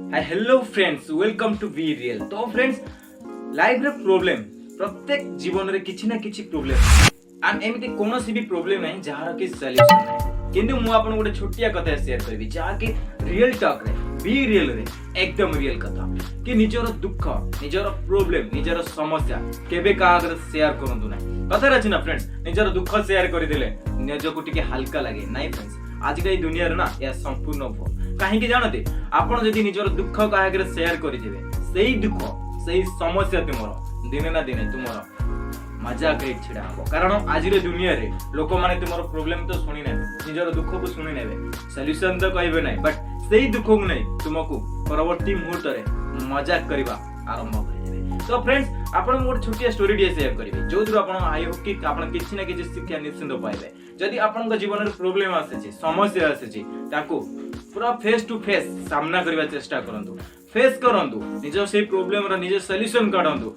Hello friends, welcome to be real. तो friends, life रे problem प्रत्येक जीवन रे किछि ना किछि प्रॉब्लम एंड एमिति कोनोसी भी प्रॉब्लम नहीं जहार कि सॉल्यूशन नहीं। किंतु मु आपन गोटे छोटिया कथा शेयर करबी जहा कि रियल टॉक रे बी रियल रे एकदम रियल कथा कि निजर दुख, निजर प्रॉब्लम, निजर समस्या केबे का अगर शेयर करंतु नहीं। कथा रछि ना फ्रेंड्स, निजर दुख शेयर करि देले निजको टिके हल्का लागे नहीं फ्रेंड्स। आज का दुनिया रे ना या संपूर्ण भूल कहीं जानते आपण जदि निजर दुख क्या शेयर करेंगे से दुख से समस्या तुम दिने ना दिने तुम मजाक छिड़ा हम। कारण आज दुनिया रे लोक माने तुम प्रोब्लेम तो शुणी ने निजर दुख को शुणी ने सॉल्यूशन तो कहबे नहीं, बट से दुख को नहीं तुमको परवर्ती मुहूर्त रे मजाक करबा आरंभ कर। तो फ्रेंड्स, आपण गोटे छोटिया स्टोरी टे शेयर करेंगे जो थ्रू आपण आई होप कि आपण किछि ना किछि शिक्षा निश्चिंत पाइबे। जदि आपण जीवन में प्रोब्लेम आसे समस्या आसे ताको पूरा फेस टू फेस सामना करबा चेष्टा करंतु, फेस करंतु, निज से प्रॉब्लम रो निज सॉल्यूशन काढंतु।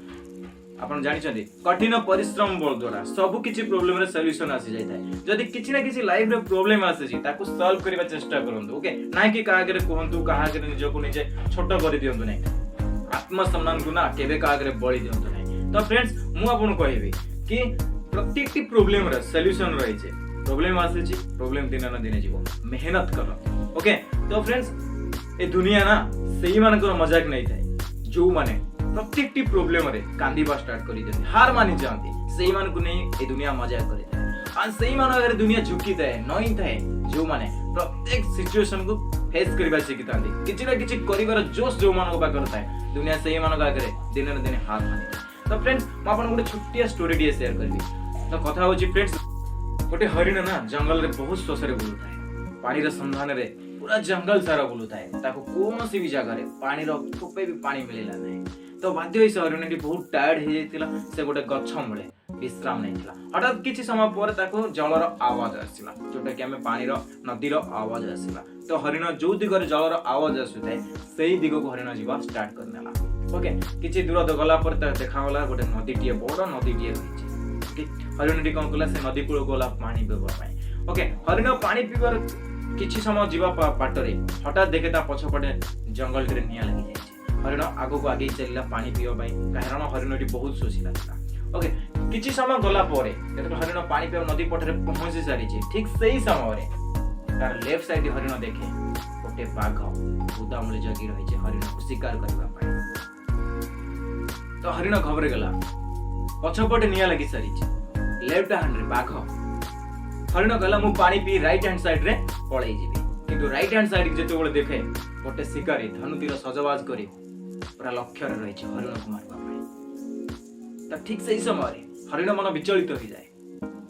आपण जानि छथि कठिन परिश्रम बल द्वारा सब किछि प्रॉब्लम रे सॉल्यूशन आसी जाय थाय। जदि किछि ना किछि लाइफ रे प्रॉब्लम आसे ताको सॉल्व करबा चेष्टा करंतु। ओके, ना कि काहा करे कहंतु, काहा करे निज को निजे छोट कर दियंतु नै। आत्मसम्मान को ना केबे काहा करे बळी दियंतु नै। तो फ्रेंड्स, मु आपन कहबी कि प्रत्येकटी प्रॉब्लम रे सॉल्यूशन रहै छै। प्रॉब्लम आसे छी, प्रॉब्लम दिन ना दिन जीवो, मेहनत करो। ओके, तो फ्रेंड्स, ए दुनिया ना सेही मानकर मजाक नहीं थाए जो माने प्रत्येकटी प्रॉब्लम रे कांदीबा स्टार्ट करि देते, हार मानि जांती। सेही मान को नहीं ए दुनिया मजाक करे थाए। आ सेही मान अगर दुनिया झुकी थाए नई थाए जो माने प्रत्येक सिचुएशन को फेस करबा सिखितांती। किछि ना किछि करिवार जोश जो मान को पाकर थाए दुनिया सेही मान का करे दिन ना दिन हार मानि। तो फ्रेंड्स, म आपन गोटे छोटिया स्टोरी डी शेयर करबी। तो कथा होची फ्रेंड्स, गोटे हरिण ना जंगल रे बहुत शोषरे बुलुଥାଏ। पानी रे संधान रे पूरा जंगल सारा बुलुଥାଏ। ताको कोनोसी भी जगह रे पानी रो ठोपे भी पानी मिलिला नहीं। तो बाध्य होई से हरिणटी बहुत टायर्ड हे जायतिला। से गोटे गच्छ मुळे विश्राम नैतिला। हठात किछि समय पर ताको जलर आवाज आसिला, जोटा कि हमें पानी रो नदी रो आवाज आसिला। तो हरिण जो दिगरे जलर आवाज आसुଥାଏ सेही दिग को हरिण जीवा स्टार्ट करनेला। ओके, किछि दूर गला पर देखा गला गोटे नदीटिए, बड़ नदीटिए रहिछि। हरिणटी कौन कला से नदी कूल गला पानी पीवा पाई। ओके, हरिण पानी पीवार किछि समय जीवा पाटरे हठात देखे ता पछपटे जंगल रे निया लागि जायछि। हरिण आगो को आगे चलिला पानी पीवा पाई, कारण हरिणटी बहुत सोचिला था। ओके, किछि समय गला परे जेतक हरिण पानी पीवा नदी पटरे पहुंची सारिछि, ठीक सेही समय रे तार लेफ्ट साइड हरिण देखे गोटे बाघ बुदामूले जगी रहिछि हरिण को शिकार करबा पाई। तो हरिण घबरे गला, पछपटे निया लागि सारिछि। लेफ्ट हैंड रे बाघ हरिण गला मु पानी पी राइट हैंड साइड रे पळै जिबी। किंतु राइट हैंड साइड जेते बेले देखे गोटे शिकारी धनुतीर सजवाज करी पूरा लक्ष्य रे रहिछि हरिण को मारबा पाई। त ठीक सेही समय रे हरिण मन विचलित हो जाय।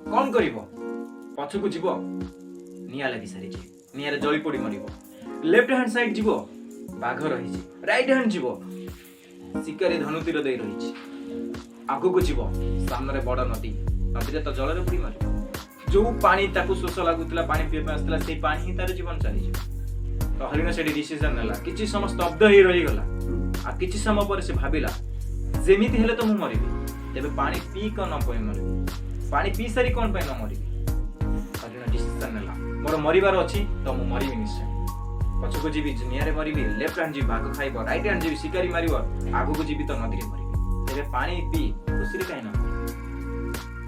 कोन करिवो, पछकु जिवो, निया लागि सारिछि, निया रे जळी पड़ी मरिवो। लेफ्ट हैंड साइड जिवो, बाघ रहिछि। राइट हैंड जिवो, शिकारी धनुतीर देई रहिछि। आगु को जीव सामने रे बड़ नदी, नदी रे तो जल रे बुड़ी मारिबो। जो पानी ताकू शोष लागुतला, पानी पीबा आस्तला, से पानी ही तार जीवन चली जिवो। तो हरिण सेडी डिसीजन नेला। किछि समय स्तब्ध ही रही गला। आ किछि समय पर से भाबिला जेमिति हेले तो मु मरिबी, तेबे पानी पी क न पई मरिबी, पानी पी सारी कोन पई न मरिबी। हरिण डिसीजन नेला, मोर मरिबार अछि तो मु मरिबी निश्चय। पछको जीवी दुनिया रे मरिबी, लेफ्ट हैंड जी बाघ खाइबो, राइट हैंड जी शिकारी मारिबो, आगु को जीवी तो नदी रे मरिबी। तेरे पानी पी खुशी कहीं ना।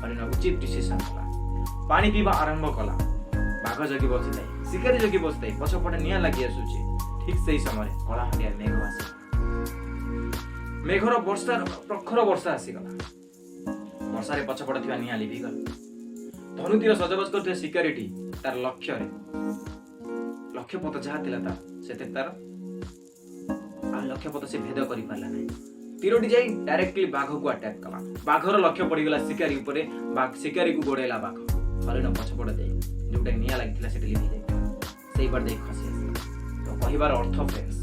हरिण उचित डिसीजन कला, पानी पीवा आरंभ कला। बाघ जगी बसी थाए, शिकारी जगी बसी थाए, पछपटे निया लागि आसुछि। ठीक सेही समय कलाहांडिया मेघ आसी, मेघर वर्षा प्रखर वर्षा आसी गला। वर्षा रे पछपटे थिवा निया लिभि गला। धनुतीर सजबाज करथे शिकारीटी तार लक्ष्य पथ जहा थिला ता सेते तार आ लक्ष्य पथ से भेद करि पारला नै। तीरोटी जाई डायरेक्टली बाघ को अटैक कला। बाघर लक्ष्य पड़ी गला शिकारी ऊपर, बाघ शिकारी को गोड़ेला। बाघ हरिण पछपट दे जोटा निया लागितला सेटे लिभि जाय, सेही बार देख खसी आसी। तो कहिबार अर्थ फ्रेंड्स,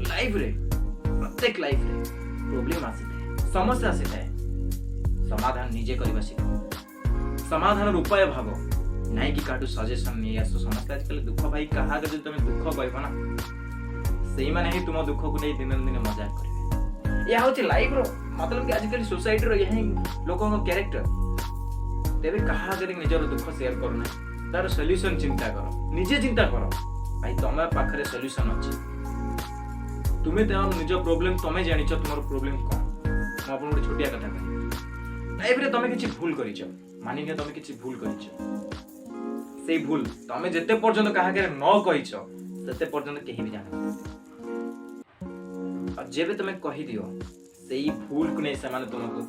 लाइफ रे प्रत्येक लाइफ रे प्रॉब्लम आसी थाए, समस्या आसी थाए। समाधान निजे करबा सिखो, समाधान उपाय भाबो, नाही कि काटू सजेशन नै आसो। समस्या आजकल दुख भाई कहा जदि तुम दुख कहबो ना, सेही माने ही तुम दुख को नै दिन दिन मजाक करबे। या होची लाइफ रो मतलब कि आजकल सोसाइटी रो यही लोकों को कैरेक्टर। तेबे कहा आगे निजर दुख शेयर करू ना, तार सॉल्यूशन चिंता करो, निजे चिंता करो भाई तुम पाखरे सॉल्यूशन अछि। तुम्हें निज प्रोब्लेम तमें जानिछ तुमर प्रोब्लेम कौन मैं आपन गोटे छोटिया कथा कहि लाइफ रे तमे किछि भूल करिछ मानि ने तमे किछि भूल करिछ सेई भूल तमे जते पर्यंत काहा के न कहिछ सेते पर्यंत केही भी जाने और जेबे तमे कहि दियो सेई भूल को नै समान तुमको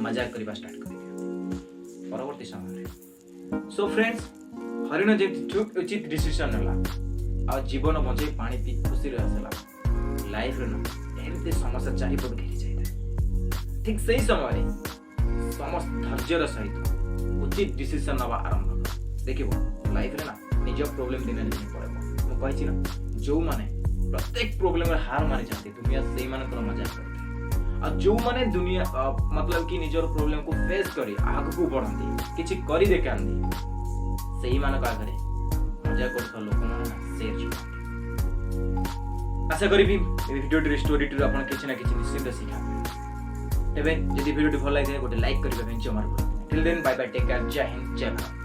मजाक करबा स्टार्ट कर दियो परवर्ती समय रे सो फ्रेंड्स हरिण जे उचित डिसीजन होला आ जीवन बचे पानी पी खुशी रे आसला लाइफ रे न एमते समस्या चारिपट घेरी जाए ठीक सही समय समस्त धैर्यर सहित उचित डिसीजन नवा आरंभ कर देखिबो लाइफ रे ना निज प्रॉब्लम दिन दिन पड़े मु कहिछि ना जो माने प्रत्येक प्रॉब्लम रे हार मानि जाते दुनिया सेही मानकर मजाक करते आ जो माने दुनिया मतलब कि निजर प्रॉब्लम को फेस करी आगु को बढ़ंती किछि करी देखांती सेही मानक आगरे मजाक करथल लोक माने ना शेयर जो आशा करी भी भिडियो स्टोरी टू आपण किछि ना किछि निश्चित सिखा एबे जदि भिडियो भल लागे गोटे लाइक करबे बेंच मारबो till then bye bye take care जय हिंद जय भारत।